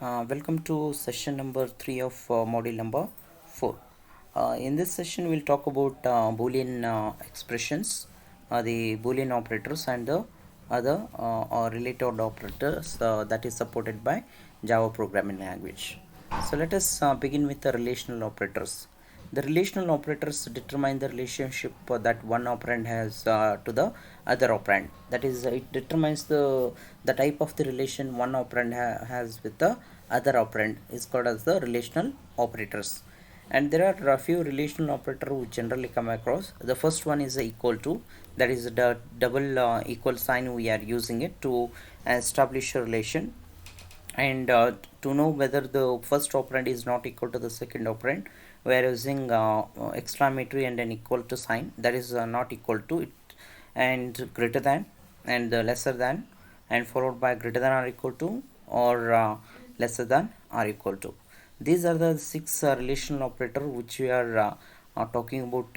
Welcome to session number 3 of module number 4. In this session, we'll talk about Boolean expressions, the Boolean operators, and the other or related operators that is supported by Java programming language. So let us begin with the relational operators. The relational operators determine the relationship that one operand has to the other operand. That is, it determines the type of the relation one operand has with the other operand is called as the relational operators. And there are a few relational operators we generally come across. The first one is equal to, that is the double equal sign. We are using it to establish a relation, and to know whether the first operand is not equal to the second operand, we are using exclamatory and an equal to sign, that is not equal to it, and greater than, and lesser than, and followed by greater than or equal to, or lesser than or equal to. These are the six relational operator which we are talking about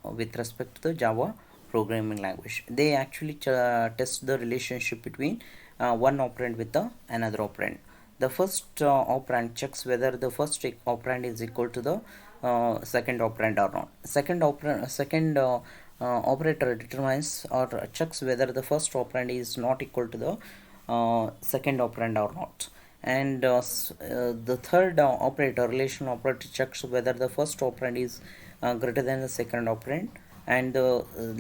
with respect to the Java programming language. They actually test the relationship between one operand with the another operand. The first operand checks whether the first operand is equal to the second operand or not. Second operator determines or checks whether the first operand is not equal to the second operand or not. And the third operator, relational operator, checks whether the first operand is greater than the second operand, and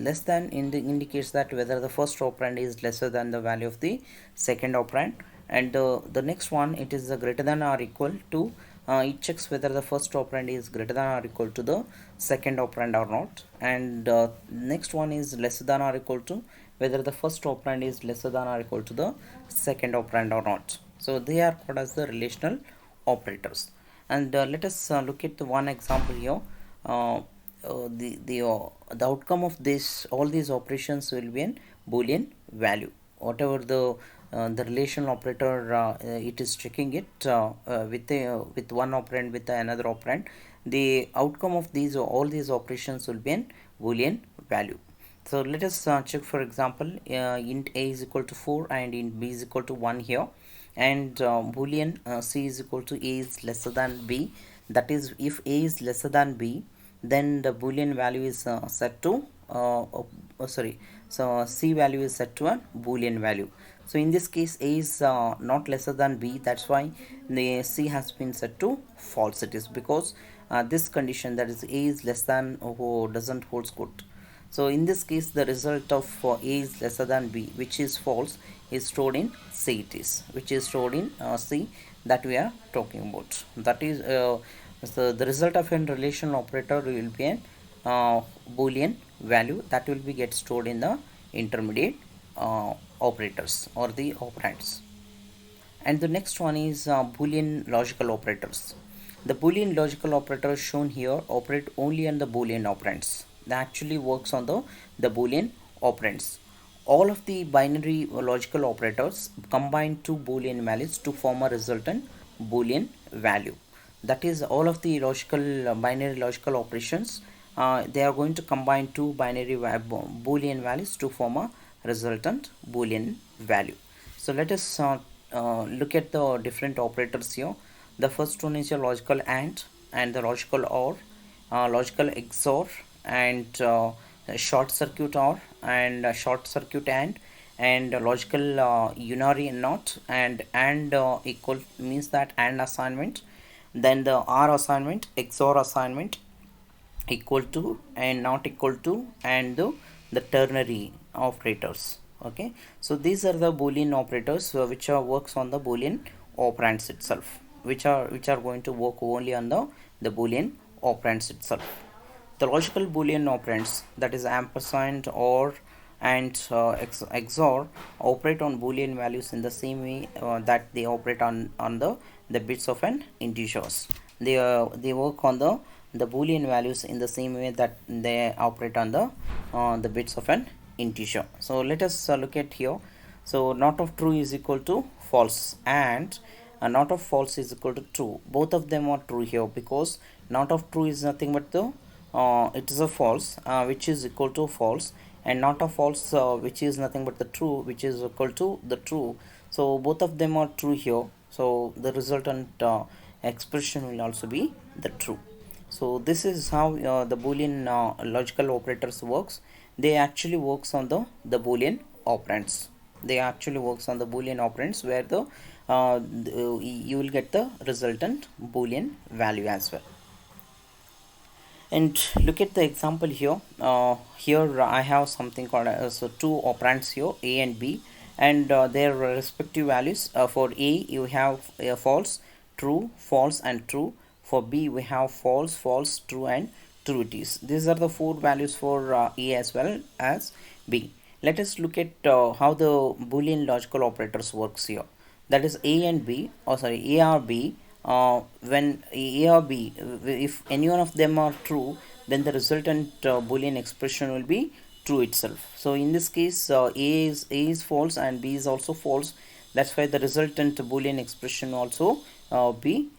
less than indicates that whether the first operand is lesser than the value of the second operand. And the next one, it is greater than or equal to, it checks whether the first operand is greater than or equal to the second operand or not. And next one is lesser than or equal to, whether the first operand is lesser than or equal to the second operand or not. So they are called as the relational operators. And let us look at the one example here. The outcome of this, all these operations will be in Boolean value. Whatever the relational operator it is checking it with one operand with another operand, the outcome of these, all these operations will be in Boolean value. So let us check, for example, int a is equal to 4 and int b is equal to 1 here, and Boolean c is equal to a is lesser than b. That is, if a is lesser than b, then the Boolean value is set to so c value is set to a Boolean value. So in this case, a is not lesser than b, that's why the c has been set to false. It is because this condition, that is a is less than, doesn't holds good. So in this case, the result of a is lesser than b, which is false, is stored in c. It is which is stored in c that we are talking about. That is so the result of a relational operator will be a Boolean value that will be get stored in the intermediate operators or the operands. And the next one is Boolean logical operators. The Boolean logical operators shown here operate only on the Boolean operands. They actually works on the Boolean operands. All of the binary logical operators combine two Boolean values to form a resultant Boolean value. That is, all of the logical binary logical operations, they are going to combine two binary Boolean values to form a resultant Boolean value. So let us look at the different operators here. The first one is your logical and the logical or, logical XOR, and short circuit or, and short circuit and logical unary not, and equal means that and assignment, then the R assignment, XOR assignment, equal to and not equal to, and the ternary operators. Okay, so these are the Boolean operators which are works on the Boolean operands itself, which are going to work only on the Boolean operands itself. The logical Boolean operands, that is ampersand, or, and XOR, operate on Boolean values in the same way that they operate on the bits of an integers. They work on the Boolean values in the same way that they operate on the bits of an integer. So let us look at here. So not of true is equal to false, and not of false is equal to true. Both of them are true here, because not of true is nothing but the it is a false which is equal to false, and not a false which is nothing but the true which is equal to the true. So both of them are true here. so the resultant expression will also be the true. So this is how the Boolean logical operators works. They actually works on the Boolean operands. They actually works on the Boolean operands where you will get the resultant Boolean value as well. And look at the example here. Here I have something called so two operands here, a and b, and their respective values. For a you have false, true, false, and true. For b we have false, false, true, and true it is. These are the four values for a as well as b. Let us look at how the Boolean logical operators works here. That is a and b, or sorry, a or b. When a or b, if any one of them are true, then the resultant Boolean expression will be true itself. So in this case, a is false and b is also false. That's why the resultant Boolean expression also be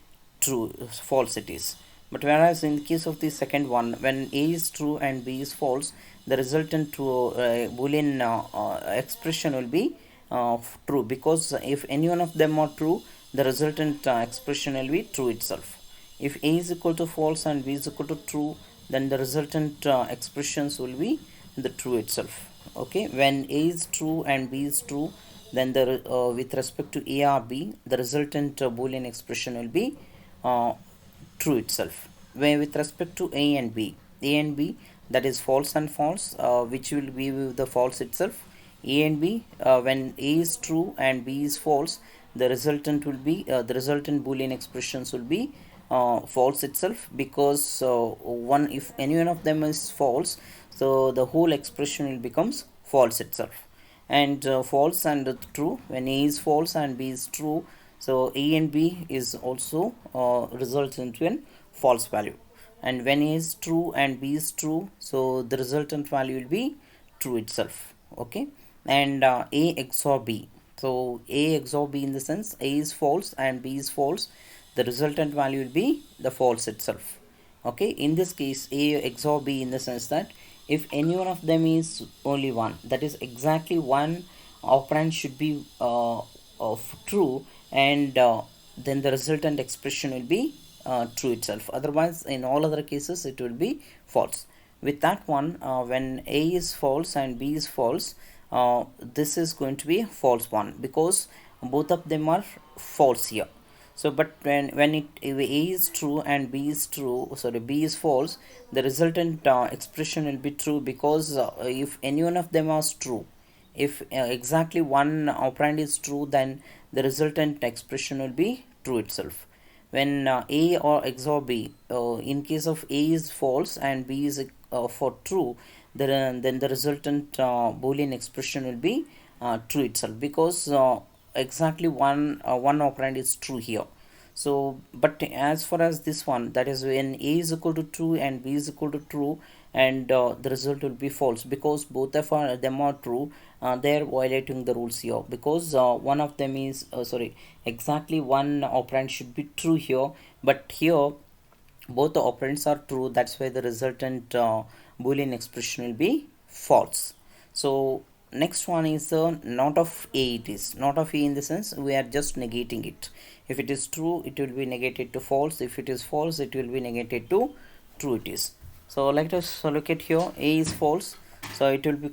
true, false it is. But whereas in the case of the second one, when a is true and b is false, the resultant Boolean expression will be true, because if any one of them are true, the resultant expression will be true itself. If a is equal to false and b is equal to true, then the resultant expressions will be the true itself. Okay, when a is true and b is true, then the with respect to a or b, the resultant Boolean expression will be uh, true itself. When with respect to a and b, that is false and false, which will be with the false itself. A and b, when a is true and b is false, the resultant Boolean expressions will be false itself, because one if any one of them is false, so the whole expression will becomes false itself. And false and true, when a is false and b is true, so a and b is also results into an false value. And when a is true and b is true, so the resultant value will be true itself. Okay, and a XOR b, so a XOR b, in the sense a is false and b is false, the resultant value will be the false itself. Okay, in this case a XOR b, in the sense that if any one of them is only one, that is exactly one operand should be of true, and then the resultant expression will be true itself. Otherwise, in all other cases, it will be false. With that one, when a is false and b is false, this is going to be a false one, because both of them are false here. So but when it if a is true and b is true, sorry, b is false, the resultant expression will be true, because if any one of them is true, if exactly one operand is true, then the resultant expression will be true itself. When a or XOR b, in case of a is false and b is for true, then the resultant Boolean expression will be true itself, because exactly one operand is true here. So but as far as this one, that is when a is equal to true and b is equal to true, and the result will be false, because both of them are true, they are violating the rules here, because one of them is sorry, exactly one operand should be true here, but here both the operands are true, that's why the resultant Boolean expression will be false. So next one is not of a. It is not of a, in the sense we are just negating it. If it is true, it will be negated to false. If it is false, it will be negated to true it is. So let us look at here. A is false, so it will be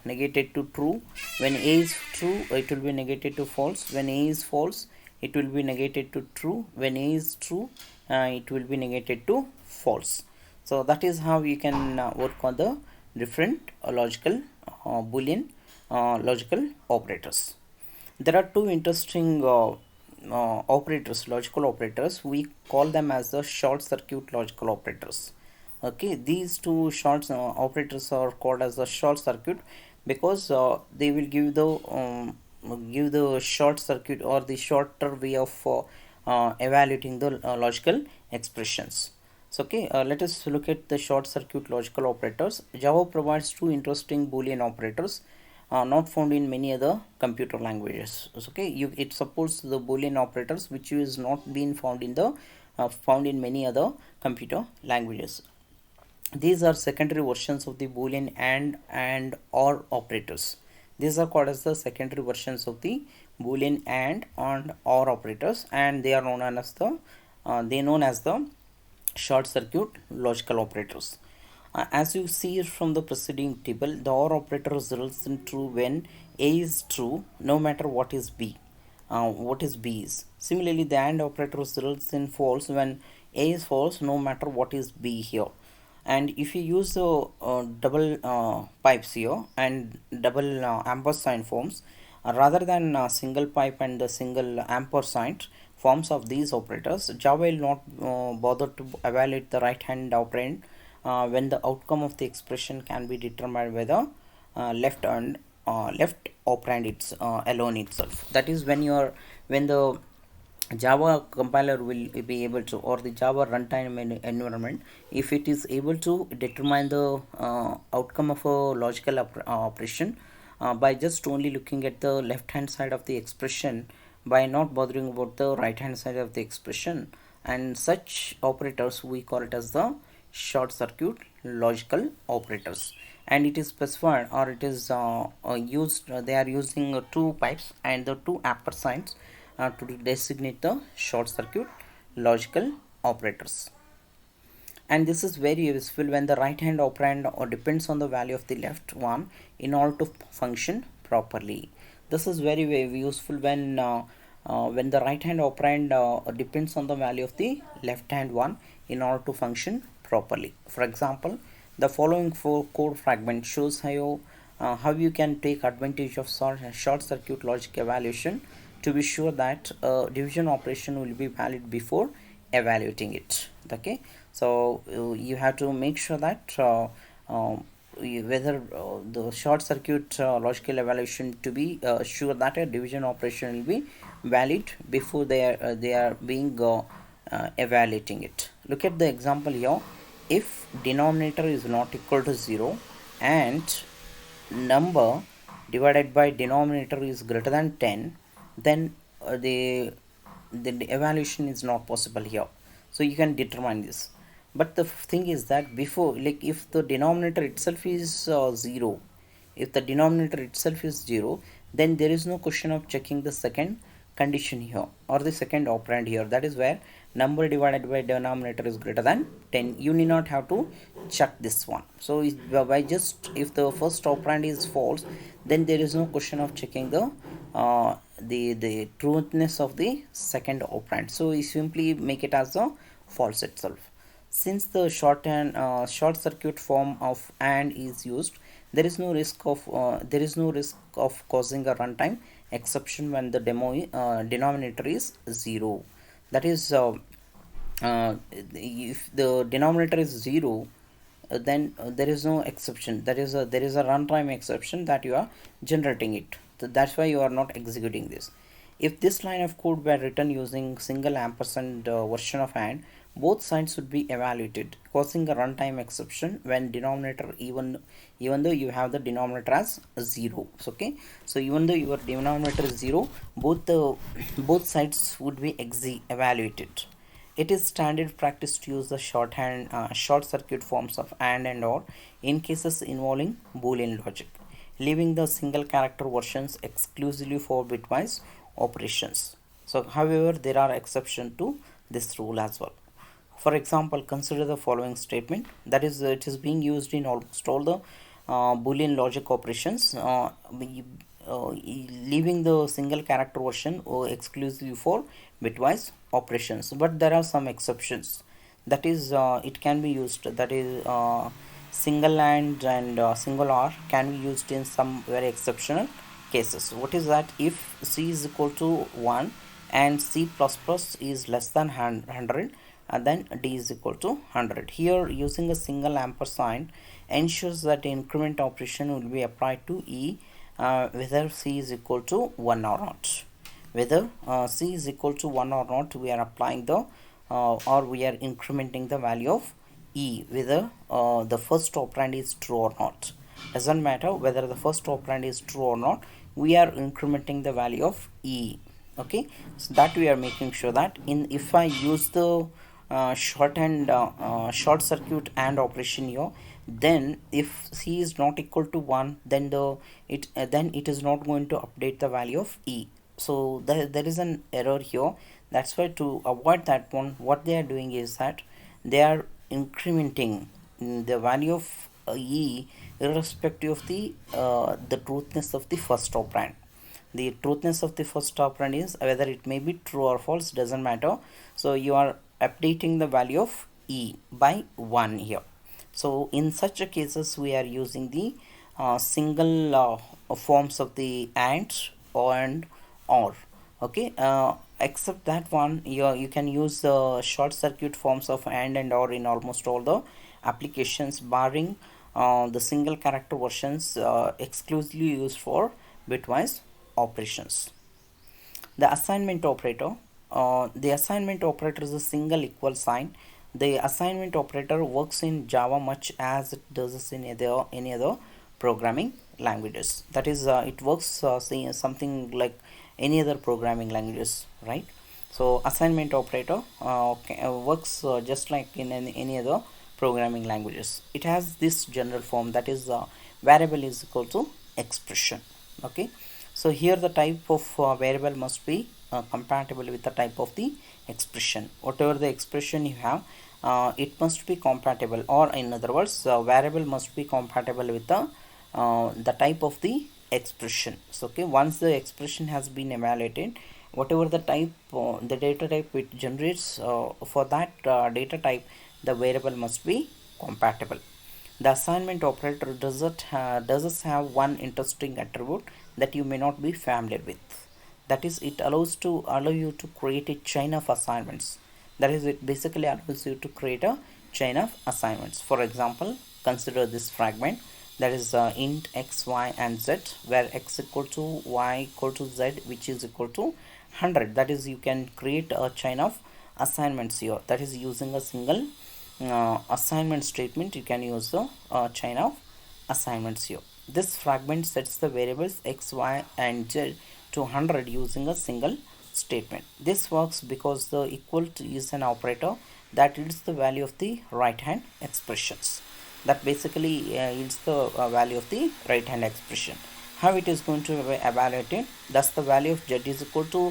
negated to true. When a is true, it will be negated to false. When a is false, it will be negated to true. When a is true, it will be negated to false. So that is how you can work on the different logical Boolean logical operators. There are two interesting operators, logical operators. We call them as the short circuit logical operators. Okay, these two short operators are called as the short circuit, because they will give the short circuit, or the shorter way of evaluating the logical expressions. So okay, let us look at the short circuit logical operators. Java provides two interesting Boolean operators not found in many other computer languages. So, okay, it supports the Boolean operators which is not been found in the found in many other computer languages. These are secondary versions of the Boolean and or operators. These are called as the secondary versions of the boolean and or operators, and they are known as the short circuit logical operators. As you see from the preceding table, the OR operator results in true when A is true, no matter what is B. What is B is. Similarly, the AND operator results in false when A is false, no matter what is B here. And if you use the double pipes here and double ampersand forms, rather than single pipe and the single ampersand forms of these operators, Java will not bother to evaluate the right hand operand when the outcome of the expression can be determined by the left operand alone itself. That is when the Java compiler will be able to, or the Java runtime environment, if it is able to determine the outcome of a logical operation by just only looking at the left hand side of the expression, by not bothering about the right hand side of the expression, and such operators we call it as the short circuit logical operators. And it is specified, or it is used, they are using two pipes and the two ampersands to designate the short circuit logical operators. And this is very useful when the right hand operand depends on the value of the left one in order to function properly. This is very useful when the right hand operand depends on the value of the left hand one in order to function properly. For example, the following four code fragment shows how you can take advantage of short circuit logic evaluation to be sure that division operation will be valid before evaluating it. Okay, so you have to make sure that whether the short circuit logical evaluation to be sure that a division operation will be valid before they are being evaluating it. Look at the example here. If denominator is not equal to 0 and number divided by denominator is greater than 10, then the evaluation is not possible here. So you can determine this. But the thing is that before, like if the denominator itself is 0, if the denominator itself is 0, then there is no question of checking the second condition here or the second operand here. That is where number divided by denominator is greater than 10. You need not have to check this one. So by just if the first operand is false, then there is no question of checking the truthness of the second operand. So we simply make it as a false itself. Since the short circuit form of AND is used, there is no risk of causing a runtime exception when the denominator is 0. That is, if the denominator is 0, then there is no exception. There is a runtime exception that you are generating it. So that's why you are not executing this. If this line of code were written using single ampersand version of AND, both sides would be evaluated, causing a runtime exception when denominator even though you have the denominator as 0. So, okay, so even though your denominator is 0, both sides would be evaluated. It is standard practice to use the short circuit forms of AND and OR in cases involving Boolean logic, leaving the single character versions exclusively for bitwise operations. So, however, there are exceptions to this rule as well. For example, consider the following statement, that is, it is being used in almost all the Boolean logic operations, leaving the single character version exclusively for bitwise operations. But there are some exceptions. That is, it can be used. That is, single and single OR can be used in some very exceptional cases. What is that? If C is equal to 1 and C++ is less than 100, and then D is equal to 100. Here, using a single ampersand ensures that the increment operation will be applied to E whether C is equal to 1 or not. Whether C is equal to 1 or not, we are applying the or we are incrementing the value of E, whether the first operand is true or not. Doesn't matter whether the first operand is true or not, we are incrementing the value of E. Okay, so that we are making sure that if I use the short circuit AND operation here, then if C is not equal to 1, then it is not going to update the value of E. So there is an error here. That's why, to avoid that one, what they are doing is that they are incrementing the value of e irrespective of the truthness of the first operand. The truthness of the first operand is whether it may be true or false, doesn't matter. So you are updating the value of e by 1 here. So in such a cases we are using the single forms of the and or. Okay, except that one, you can use short circuit forms of and or in almost all the applications, barring the single character versions exclusively used for bitwise operations. The assignment operator is a single equal sign. The assignment operator works in Java much as it does in any other programming languages. That is, it works something like any other programming languages, right? So assignment operator works just like in any other programming languages. It has this general form, that is, variable is equal to expression. Okay, so here the type of variable must be compatible with the type of the expression. Whatever the expression you have, it must be compatible, or in other words, variable must be compatible with the type of the expression. So okay, once the expression has been evaluated, whatever the type, the data type it generates, for that data type, the variable must be compatible. The assignment operator does have one interesting attribute that you may not be familiar with. That is, it allow you to create a chain of assignments. That is, it basically allows you to create a chain of assignments. For example, consider this fragment, that is int x, y, and z, where x equal to y equal to z, which is equal to 100. That is, you can create a chain of assignments here. That is, using a single assignment statement, you can use the chain of assignments here. This fragment sets the variables x, y, and z to 100 using a single statement. This works because the equal to is an operator that yields the value of the right hand expressions. That basically yields the value of the right hand expression. How it is going to be evaluated? Thus the value of z is equal to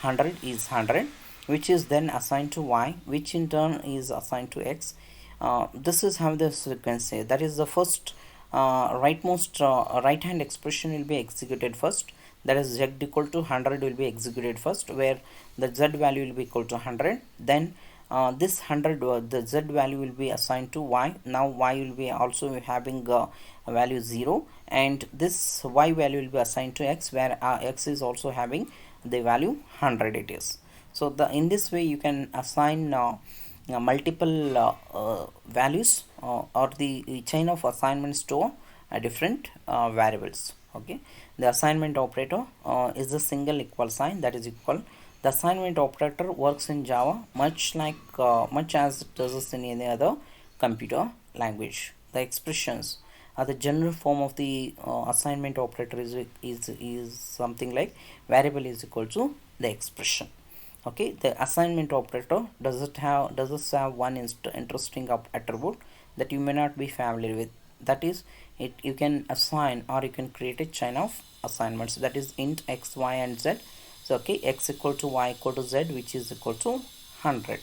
100 is 100, which is then assigned to y, which in turn is assigned to x. This is how the sequence is. That is, the first rightmost right hand expression will be executed first. That is, z equal to 100 will be executed first, where the z value will be equal to 100. Then this 100, the z value will be assigned to y. Now y will be also having a value 0, and this y value will be assigned to x, where x is also having the value 100 it is. So in this way you can assign multiple values, or the chain of assignments to different variables. Okay, the assignment operator is a single equal sign, that is equal. The assignment operator works in Java much as it does in any other computer language. The expressions are the general form of the assignment operator is something like variable is equal to the expression. Okay, the assignment operator does have one interesting attribute that you may not be familiar with. That is, it you can assign, or you can create a chain of assignments, that is int x, y, and z. So okay, x equal to y equal to z, which is equal to 100.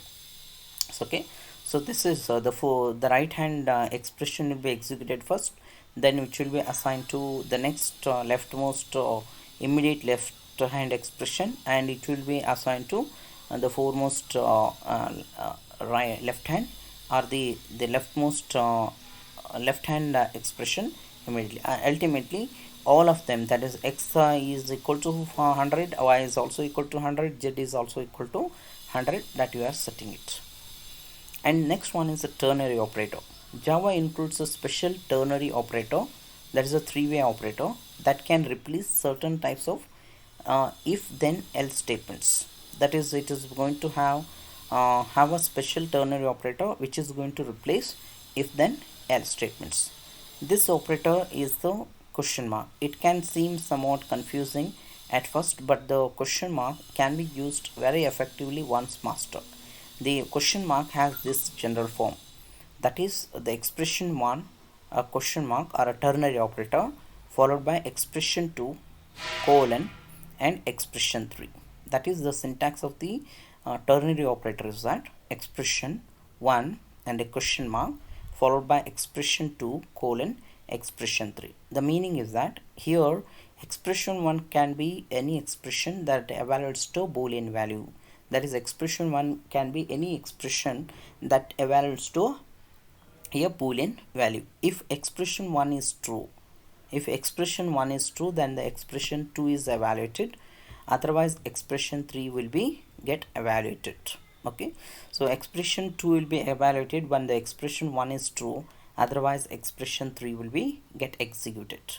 So okay, so this is the right hand expression will be executed first, then which will be assigned to the next leftmost immediate left hand expression, and it will be assigned to the foremost right left hand, or the leftmost left hand expression immediately. Ultimately all of them, that is x is equal to 100, y is also equal to 100, z is also equal to 100, that you are setting it. And next one is a ternary operator. Java includes a special ternary operator, that is a three-way operator that can replace certain types of if then else statements. That is, it is going to have a special ternary operator which is going to replace if then else statements. This operator is the question mark. It can seem somewhat confusing at first, but the question mark can be used very effectively once mastered. The question mark has this general form, that is, the expression 1, a question mark or a ternary operator, followed by expression 2 colon, and expression 3. That is the syntax of the ternary operator is that expression 1 and a question mark followed by expression 2 colon expression 3. The meaning is that here expression 1 can be any expression that evaluates to boolean value. That is expression 1 can be any expression that evaluates to a boolean value. If expression 1 is true, if expression 1 is true, then the expression 2 is evaluated, otherwise expression 3 will be get evaluated. Okay, so expression 2 will be evaluated when the expression 1 is true, otherwise expression 3 will be get executed.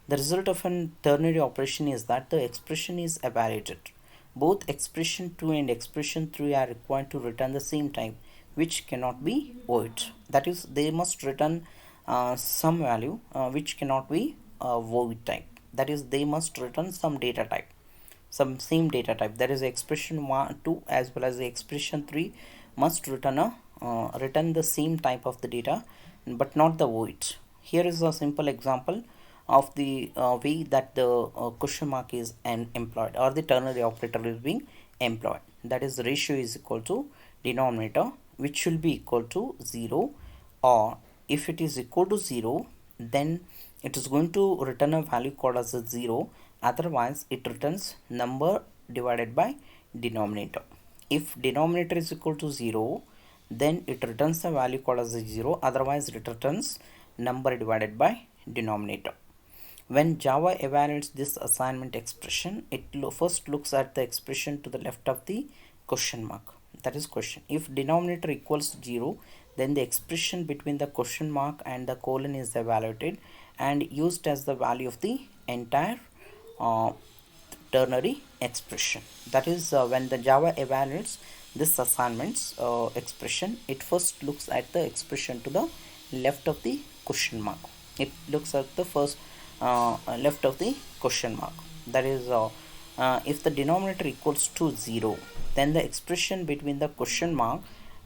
The result of a ternary operation is that the expression is evaluated. Both expression 2 and expression 3 are required to return the same type, which cannot be void. That is, they must return some value which cannot be void type. That is, they must return some data type, some same data type. That is, expression 1 2 as well as the expression 3 must return a return the same type of the data but not the void. Here is a simple example of the way that the question mark is employed, or the ternary operator is being employed. That is, the ratio is equal to denominator, which should be equal to 0, or if it is equal to 0, then it is going to return a value called as a 0, otherwise it returns number divided by denominator. If denominator is equal to 0, then it returns the value called as a 0, otherwise it returns number divided by denominator. When Java evaluates this assignment expression, it first looks at the expression to the left of the question mark. That is question. If denominator equals 0, then the expression between the question mark and the colon is evaluated and used as the value of the entire ternary expression. That is, when the Java evaluates this assignments expression, it first looks at the expression to the left of the question mark. It looks at the first left of the question mark. That is, if the denominator equals to 0, then the expression between the question mark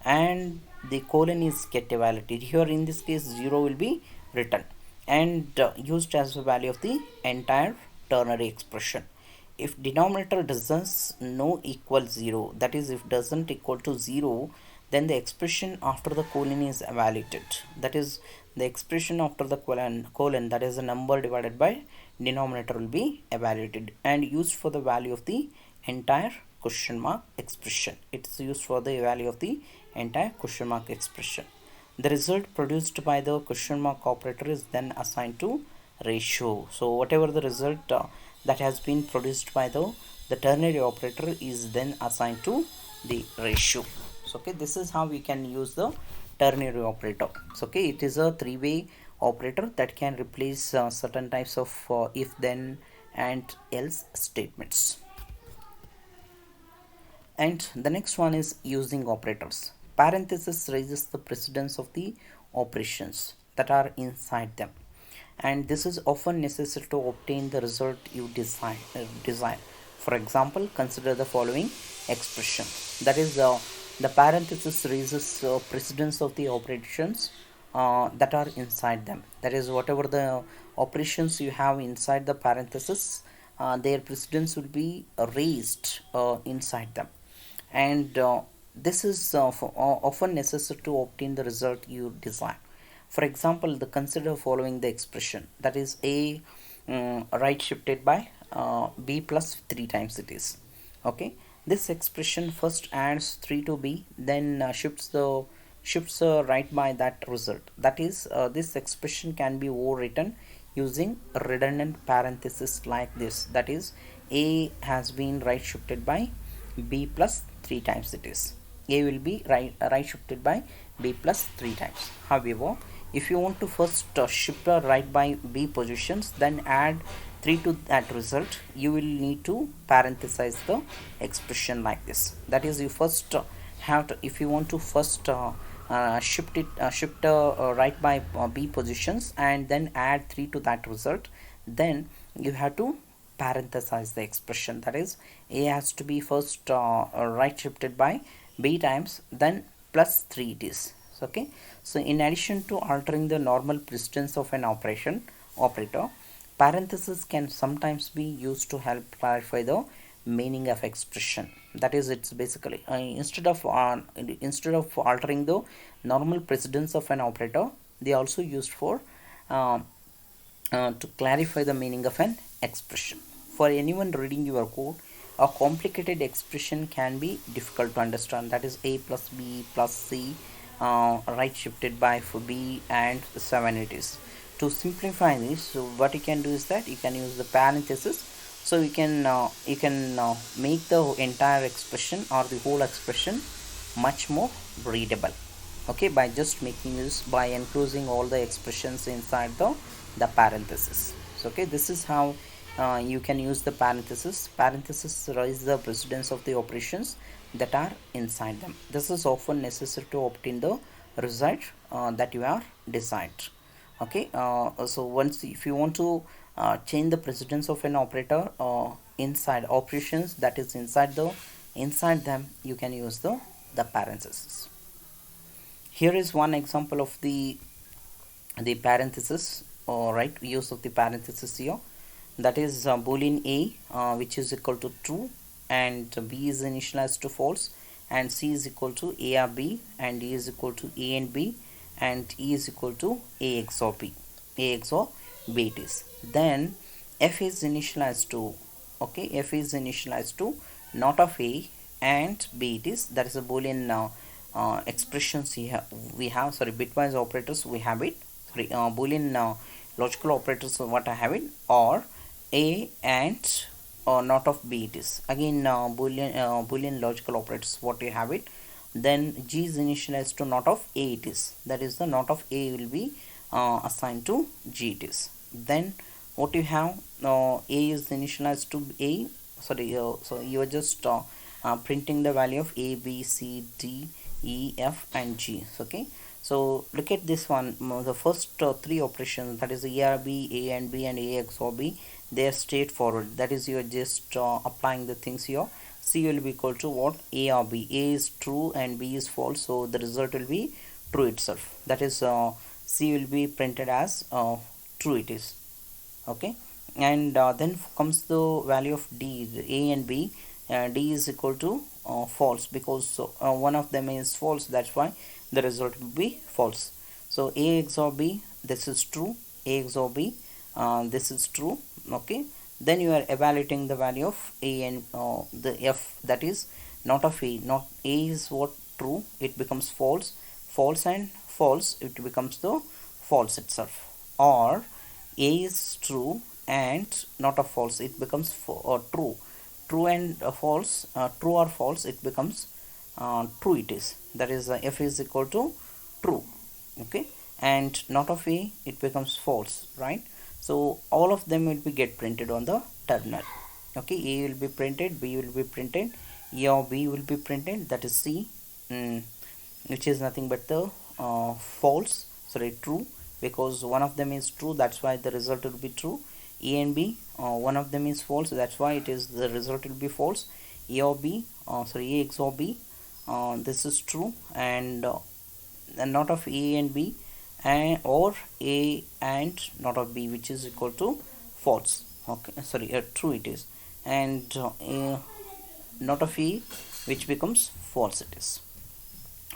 and the colon is get evaluated. Here in this case 0 will be written and used as the value of the entire ternary expression. If denominator doesn't no equal 0, that is, if doesn't equal to 0, then the expression after the colon is evaluated. That is, the expression after the colon, that is the number divided by denominator, will be evaluated and used for the value of the entire question mark expression. It's used for the value of the entire question mark expression. The result produced by the question mark operator is then assigned to ratio. So whatever the result that has been produced by the ternary operator is then assigned to the ratio. So okay, this is how we can use the ternary operator. So okay, it is a three-way operator that can replace certain types of if, then and else statements. And the next one is using operators. Parenthesis raises the precedence of the operations that are inside them, and this is often necessary to obtain the result you desire. For example, consider the following expression. That is, the parenthesis raises precedence of the operations that are inside them. That is, whatever the operations you have inside the parenthesis, their precedence will be raised inside them, and this is often necessary to obtain the result you desire. For example, the consider following the expression, that is a right shifted by b plus 3 times it is. Okay, this expression first adds 3 to b, then shifts right by that result. That is, this expression can be overwritten using redundant parenthesis like this. That is, a has been right shifted by b plus 3 times it is. A will be right shifted by b plus 3 times. However, if you want to first shift right by b positions, then add 3 to that result, you will need to parenthesize the expression like this. That is, you first have to, if you want to first shift right by b positions and then add 3 to that result, then you have to parenthesize the expression. That is, a has to be first right shifted by b times, then plus 3 it is. Okay, so in addition to altering the normal precedence of an operator, Parentheses can sometimes be used to help clarify the meaning of expression. That is, it's basically instead of altering the normal precedence of an operator, they also used for uh, to clarify the meaning of an expression. For anyone reading your code, a complicated expression can be difficult to understand. That is a plus b plus c right shifted by for b and 7 it is. To simplify this, so what you can do is that you can use the parenthesis. So you can make the entire expression or the whole expression much more readable, okay, by just making this, by enclosing all the expressions inside the parenthesis. So okay, this is how you can use the parenthesis raise the precedence of the operations that are inside them. This is often necessary to obtain the result that you are desired. Okay, so once if you want to change the precedence of an operator inside operations that is inside them, you can use the parenthesis. Here is one example of the parenthesis, or right use of the parenthesis here. That is boolean a which is equal to true, and b is initialized to false, and c is equal to a or b, and d is equal to a and b, and e is equal to a xor b, a xor b it is. Then f is initialized to, okay, f is initialized to not of a and b it is. That is a boolean expressions here we have, sorry, bitwise operators we have it, sorry, boolean logical operators what I have it, or a and not of b it is. Again boolean logical operators what you have it. Then g is initialized to not of a it is. That is the not of a will be assigned to g it is. Then what you have, a is initialized to a, sorry, so you are just printing the value of a b c d e f and g. Okay, so look at this one, the first three operations, that is a b, a and b, and a xor b, they are straightforward. That is, you are just applying the things here. C will be equal to what, a or b. A is true and b is false, so the result will be true itself. That is C will be printed as true it is. Okay, and then comes the value of d, a and b. D is equal to false, because one of them is false, that's why the result will be false. So a xor b, this is true, a xor b, this is true. Okay, then you are evaluating the value of a and the f, that is not of a, not a is what, true, it becomes false, false and false, it becomes the false itself. Or a is true and not a false, it becomes true, true and false, true or false, it becomes true it is. That is f is equal to true. Okay, and not of a, it becomes false, right? So all of them will be get printed on the terminal. Okay, a will be printed, b will be printed, e or b will be printed, that is c, which is nothing but the false, sorry, true, because one of them is true, that's why the result will be true. A and b, one of them is false, that's why it is the result will be false. A or b, sorry, a xor b, this is true, and not of a and b, and or a and not of b, which is equal to false. Okay, sorry, true it is, and not of a, which becomes false it is.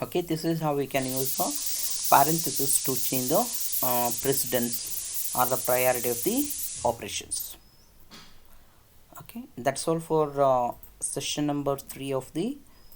Okay, this is how we can use the parenthesis to change the precedence or the priority of the operations. Okay, that's all for session number 3 of the